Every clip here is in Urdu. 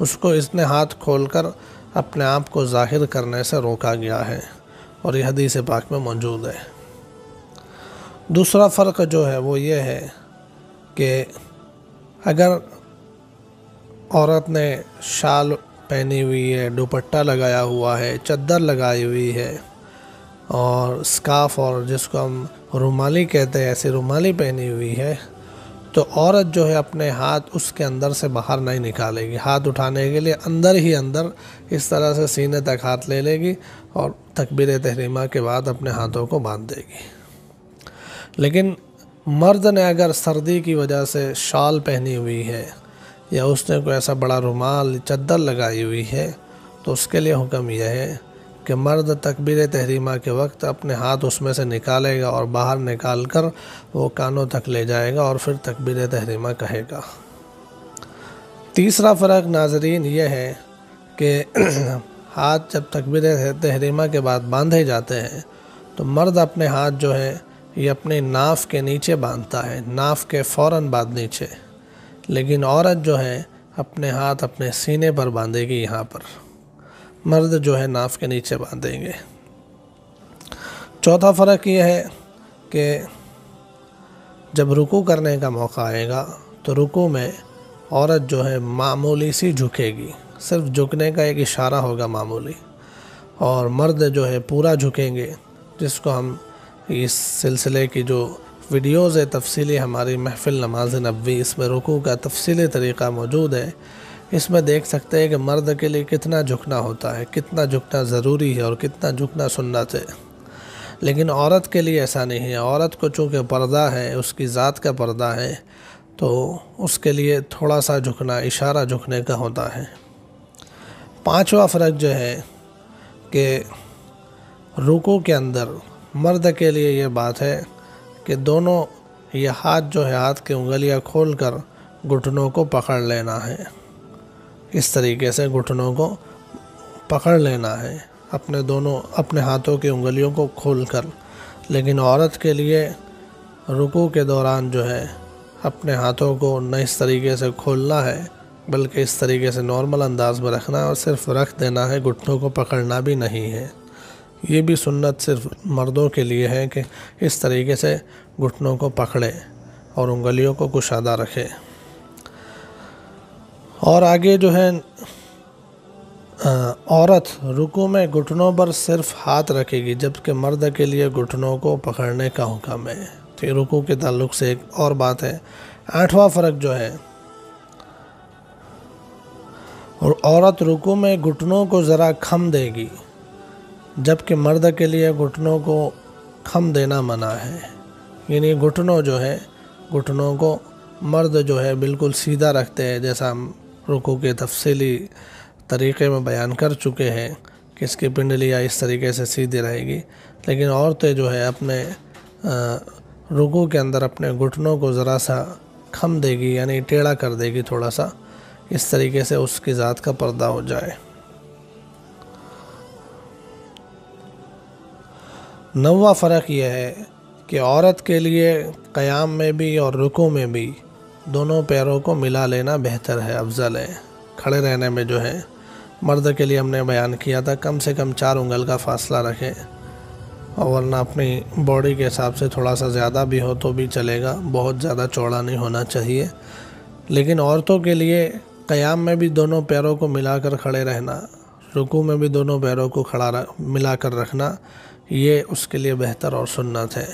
اس کو اس نے ہاتھ کھول کر اپنے آپ کو ظاہر کرنے سے روکا گیا ہے، اور یہ حدیث پاک میں موجود ہے۔ دوسرا فرق جو ہے وہ یہ ہے کہ اگر عورت نے شال پہنی ہوئی ہے، دوپٹہ لگایا ہوا ہے، چادر لگائی ہوئی ہے، اور اسکارف اور جس کو ہم رومالی کہتے ہیں ایسی رومالی پہنی ہوئی ہے، تو عورت جو ہے اپنے ہاتھ اس کے اندر سے باہر نہیں نکالے گی۔ ہاتھ اٹھانے کے لیے اندر ہی اندر اس طرح سے سینے تک ہاتھ لے لے گی اور تکبیر تحریمہ کے بعد اپنے ہاتھوں کو باندھ دے گی۔ لیکن مرد نے اگر سردی کی وجہ سے شال پہنی ہوئی ہے یا اس نے کوئی ایسا بڑا رومال چادر لگائی ہوئی ہے، تو اس کے لیے حکم یہ ہے کہ مرد تکبیر تحریمہ کے وقت اپنے ہاتھ اس میں سے نکالے گا اور باہر نکال کر وہ کانوں تک لے جائے گا اور پھر تکبیر تحریمہ کہے گا۔ تیسرا فرق ناظرین یہ ہے کہ ہاتھ جب تکبیر تحریمہ کے بعد باندھے جاتے ہیں تو مرد اپنے ہاتھ جو ہے یہ اپنے ناف کے نیچے باندھتا ہے، ناف کے فوراً بعد نیچے، لیکن عورت جو ہے اپنے ہاتھ اپنے سینے پر باندھے گی، یہاں پر مرد جو ہے ناف کے نیچے باندھیں گے۔ چوتھا فرق یہ ہے کہ جب رکوع کرنے کا موقع آئے گا تو رکوع میں عورت جو ہے معمولی سی جھکے گی، صرف جھکنے کا ایک اشارہ ہوگا معمولی، اور مرد جو ہے پورا جھکیں گے، جس کو ہم اس سلسلے کی جو ویڈیوز ہے تفصیلی ہماری محفل نماز نبوی، اس میں رکوع کا تفصیلی طریقہ موجود ہے، اس میں دیکھ سکتے ہیں کہ مرد کے لیے کتنا جھکنا ہوتا ہے، کتنا جھکنا ضروری ہے اور کتنا جھکنا سنت ہے۔ لیکن عورت کے لیے ایسا نہیں ہے، عورت کو چونکہ پردہ ہے، اس کی ذات کا پردہ ہے، تو اس کے لیے تھوڑا سا جھکنا، اشارہ جھکنے کا ہوتا ہے۔ پانچواں فرق جو ہے کہ رکوع کے اندر مرد کے لیے یہ بات ہے کہ دونوں یہ ہاتھ جو ہے، ہاتھ کی انگلیاں کھول کر گھٹنوں کو پکڑ لینا ہے، اس طریقے سے گھٹنوں کو پکڑ لینا ہے اپنے ہاتھوں کی انگلیوں کو کھول کر۔ لیکن عورت کے لیے رکوع کے دوران جو ہے اپنے ہاتھوں کو نہ اس طریقے سے کھولنا ہے بلکہ اس طریقے سے نارمل انداز میں رکھنا ہے اور صرف رکھ دینا ہے، گھٹنوں کو پکڑنا بھی نہیں ہے۔ یہ بھی سنت صرف مردوں کے لیے ہے کہ اس طریقے سے گھٹنوں کو پکڑے اور انگلیوں کو کشادہ رکھے۔ اور آگے جو ہے عورت رکوع میں گھٹنوں پر صرف ہاتھ رکھے گی، جبکہ مرد کے لیے گھٹنوں کو پکڑنے کا حکم ہے۔ تو یہ رکوع کے تعلق سے ایک اور بات ہے۔ آٹھواں فرق جو ہے، اور عورت رکوع میں گھٹنوں کو ذرا کھم دے گی، جبکہ مرد کے لیے گھٹنوں کو کھم دینا منع ہے۔ یعنی گھٹنوں جو ہے، گھٹنوں کو مرد جو ہے بالکل سیدھا رکھتے ہیں، جیسا ہم رکوع کے تفصیلی طریقے میں بیان کر چکے ہیں کہ اس کی پنڈلیاں اس طریقے سے سیدھی رہے گی، لیکن عورتیں جو ہے اپنے رکوع کے اندر اپنے گھٹنوں کو ذرا سا کھم دے گی، یعنی ٹیڑھا کر دے گی تھوڑا سا، اس طریقے سے اس کی ذات کا پردہ ہو جائے۔ نوواں فرق یہ ہے کہ عورت کے لیے قیام میں بھی اور رکوع میں بھی دونوں پیروں کو ملا لینا بہتر ہے، افضل ہے۔ کھڑے رہنے میں جو ہے مرد کے لیے ہم نے بیان کیا تھا کم سے کم 4 انگل کا فاصلہ رکھیں، اور ورنہ اپنی باڈی کے حساب سے تھوڑا سا زیادہ بھی ہو تو بھی چلے گا، بہت زیادہ چوڑا نہیں ہونا چاہیے۔ لیکن عورتوں کے لیے قیام میں بھی دونوں پیروں کو ملا کر کھڑے رہنا، رکوع میں بھی دونوں پیروں کو ملا کر رکھنا، یہ اس کے لیے بہتر اور سنت ہے،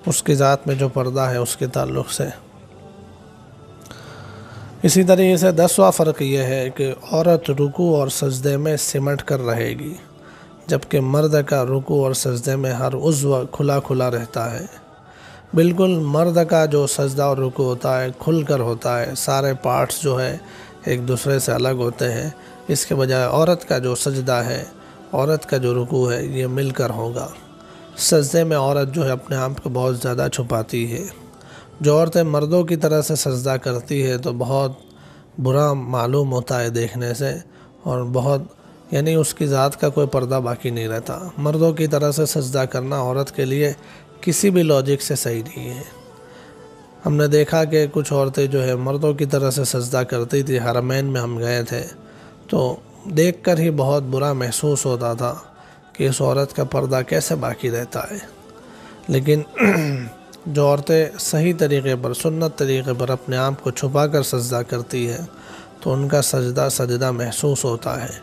اس کی ذات میں جو پردہ ہے اس کے تعلق سے۔ اسی طریقے سے 10واں فرق یہ ہے کہ عورت رکوع اور سجدے میں سمٹ کر رہے گی، جبکہ مرد کا رکوع اور سجدے میں ہر عضو کھلا رہتا ہے۔ بالکل مرد کا جو سجدہ اور رکوع ہوتا ہے کھل کر ہوتا ہے، سارے پارٹس جو ہے ایک دوسرے سے الگ ہوتے ہیں، اس کے بجائے عورت کا جو سجدہ ہے، عورت کا جو رکوع ہے، یہ مل کر ہوگا۔ سجدے میں عورت جو ہے اپنے آپ کو بہت زیادہ چھپاتی ہے۔ جو عورتیں مردوں کی طرح سے سجدہ کرتی ہے تو بہت برا معلوم ہوتا ہے دیکھنے سے، اور بہت یعنی اس کی ذات کا کوئی پردہ باقی نہیں رہتا۔ مردوں کی طرح سے سجدہ کرنا عورت کے لیے کسی بھی لاجک سے صحیح نہیں ہے۔ ہم نے دیکھا کہ کچھ عورتیں جو ہے مردوں کی طرح سے سجدہ کرتی تھی، حرمین میں ہم گئے تھے تو دیکھ کر ہی بہت برا محسوس ہوتا تھا کہ اس عورت کا پردہ کیسے باقی رہتا ہے۔ لیکن جو عورتیں صحیح طریقے پر، سنت طریقے پر اپنے آپ کو چھپا کر سجدہ کرتی ہے تو ان کا سجدہ محسوس ہوتا ہے۔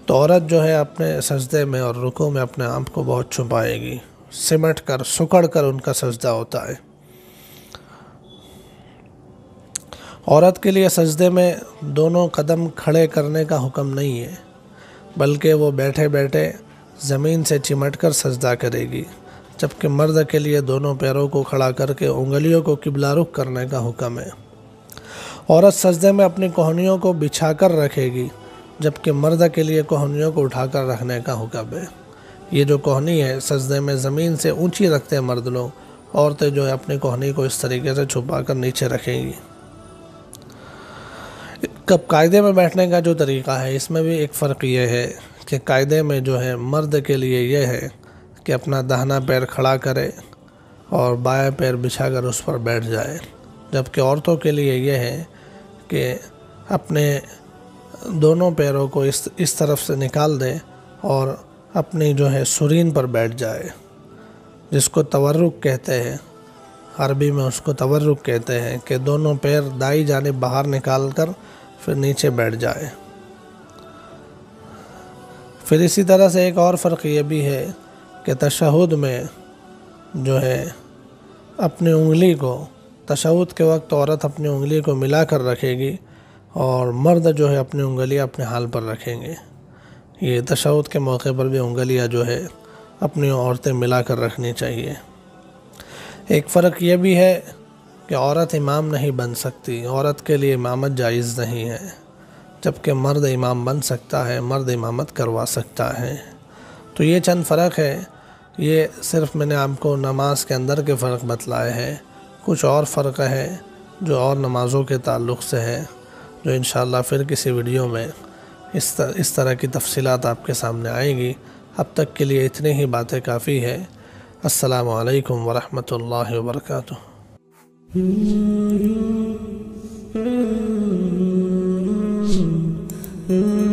تو عورت جو ہے اپنے سجدے میں اور رکوع میں اپنے آپ کو بہت چھپائے گی، سمٹ کر سکڑ کر ان کا سجدہ ہوتا ہے۔ عورت کے لیے سجدے میں دونوں قدم کھڑے کرنے کا حکم نہیں ہے، بلکہ وہ بیٹھے بیٹھے زمین سے چمٹ کر سجدہ کرے گی، جبکہ مرد کے لیے دونوں پیروں کو کھڑا کر کے انگلیوں کو قبلہ رخ کرنے کا حکم ہے۔ عورت سجدے میں اپنی کوہنیوں کو بچھا کر رکھے گی، جبکہ مرد کے لیے کوہنیوں کو اٹھا کر رکھنے کا حکم ہے۔ یہ جو کوہنی ہے سجدے میں زمین سے اونچی رکھتے ہیں مرد لوگ، عورتیں جو ہے اپنی کوہنی کو اس طریقے سے چھپا کر نیچے رکھیں گی۔ کب قاعدے میں بیٹھنے کا جو طریقہ ہے اس میں بھی ایک فرق یہ ہے کہ قاعدے میں جو ہے مرد کے لیے یہ ہے کہ اپنا داہنا پیر کھڑا کرے اور بایاں پیر بچھا کر اس پر بیٹھ جائے، جبکہ عورتوں کے لیے یہ ہے کہ اپنے دونوں پیروں کو اس طرف سے نکال دے اور اپنی جو ہے سرین پر بیٹھ جائے، جس کو تورک کہتے ہیں، عربی میں اس کو تورک کہتے ہیں، کہ دونوں پیر دائیں جانب باہر نکال کر پھر نیچے بیٹھ جائے۔ پھر اسی طرح سے ایک اور فرق یہ بھی ہے کہ تشہد میں جو ہے اپنی انگلی کو، تشہد کے وقت عورت اپنی انگلی کو ملا کر رکھے گی اور مرد جو ہے اپنی انگلیاں اپنے حال پر رکھیں گے۔ یہ تشہد کے موقع پر بھی انگلیاں جو ہے اپنی عورتیں ملا کر رکھنی چاہیے۔ ایک فرق یہ بھی ہے کہ عورت امام نہیں بن سکتی، عورت کے لیے امامت جائز نہیں ہے، جبکہ مرد امام بن سکتا ہے، مرد امامت کروا سکتا ہے۔ تو یہ چند فرق ہے، یہ صرف میں نے آپ کو نماز کے اندر کے فرق بتلائے ہیں۔ کچھ اور فرق ہے جو اور نمازوں کے تعلق سے ہے، جو انشاءاللہ پھر کسی ویڈیو میں اس طرح کی تفصیلات آپ کے سامنے آئیں گی۔ اب تک کے لیے اتنی ہی باتیں کافی ہے۔ السلام علیکم ورحمۃ اللہ وبرکاتہ۔ Mm-hmm.